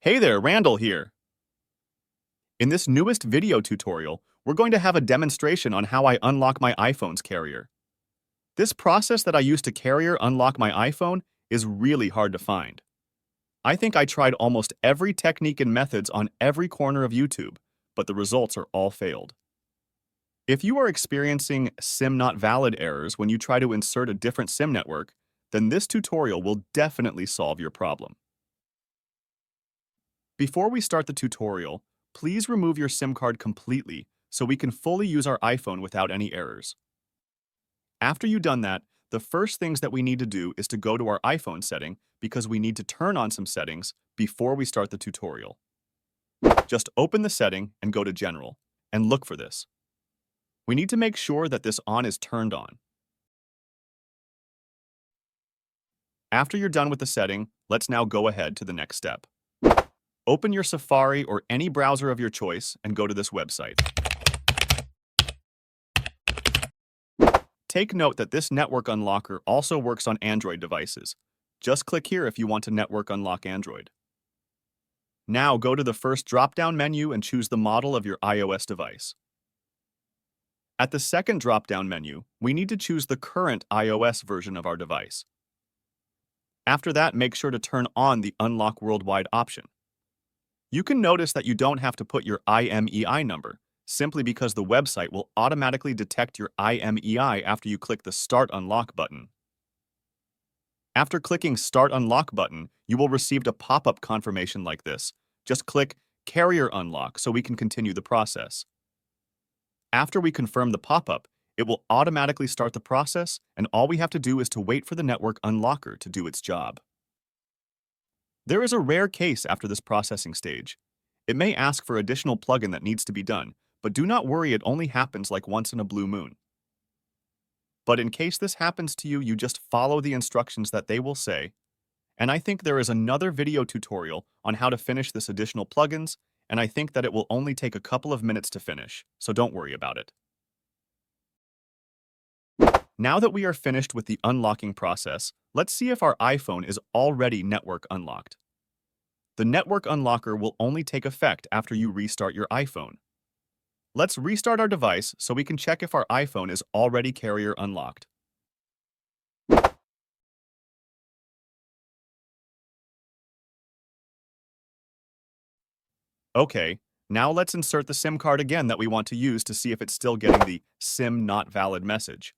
Hey there, Randall here. In this newest video tutorial, we're going to have a demonstration on how I unlock my iPhone's carrier. This process that I use to carrier unlock my iPhone is really hard to find. I think I tried almost every technique and methods on every corner of YouTube, but the results are all failed. If you are experiencing SIM not valid errors when you try to insert a different SIM network, then this tutorial will definitely solve your problem. Before we start the tutorial, please remove your SIM card completely so we can fully use our iPhone without any errors. After you've done that, the first things that we need to do is to go to our iPhone setting because we need to turn on some settings before we start the tutorial. Just open the setting and go to General and look for this. We need to make sure that this on is turned on. After you're done with the setting, let's now go ahead to the next step. Open your Safari or any browser of your choice and go to this website. Take note that this network unlocker also works on Android devices. Just click here if you want to network unlock Android. Now go to the first drop-down menu and choose the model of your iOS device. At the second drop-down menu, we need to choose the current iOS version of our device. After that, make sure to turn on the Unlock Worldwide option. You can notice that you don't have to put your IMEI number, simply because the website will automatically detect your IMEI after you click the Start Unlock button. After clicking Start Unlock button, you will receive a pop-up confirmation like this. Just click Carrier Unlock so we can continue the process. After we confirm the pop-up, it will automatically start the process, and all we have to do is to wait for the network unlocker to do its job. There is a rare case after this processing stage. It may ask for additional plugin that needs to be done, but do not worry, it only happens like once in a blue moon. But in case this happens to you, you just follow the instructions that they will say. And I think there is another video tutorial on how to finish this additional plugins, and I think that it will only take a couple of minutes to finish, so don't worry about it. Now that we are finished with the unlocking process, let's see if our iPhone is already network unlocked. The network unlocker will only take effect after you restart your iPhone. Let's restart our device so we can check if our iPhone is already carrier unlocked. Okay, now let's insert the SIM card again that we want to use to see if it's still getting the SIM not valid message.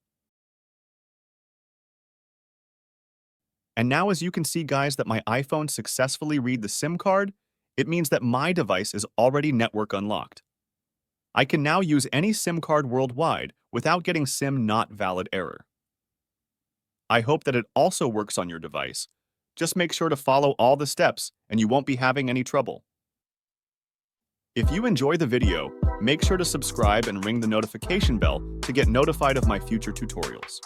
And now, as you can see, guys, that my iPhone successfully read the SIM card, it means that my device is already network unlocked. I can now use any SIM card worldwide without getting SIM not valid error. I hope that it also works on your device. Just make sure to follow all the steps and you won't be having any trouble. If you enjoy the video, make sure to subscribe and ring the notification bell to get notified of my future tutorials.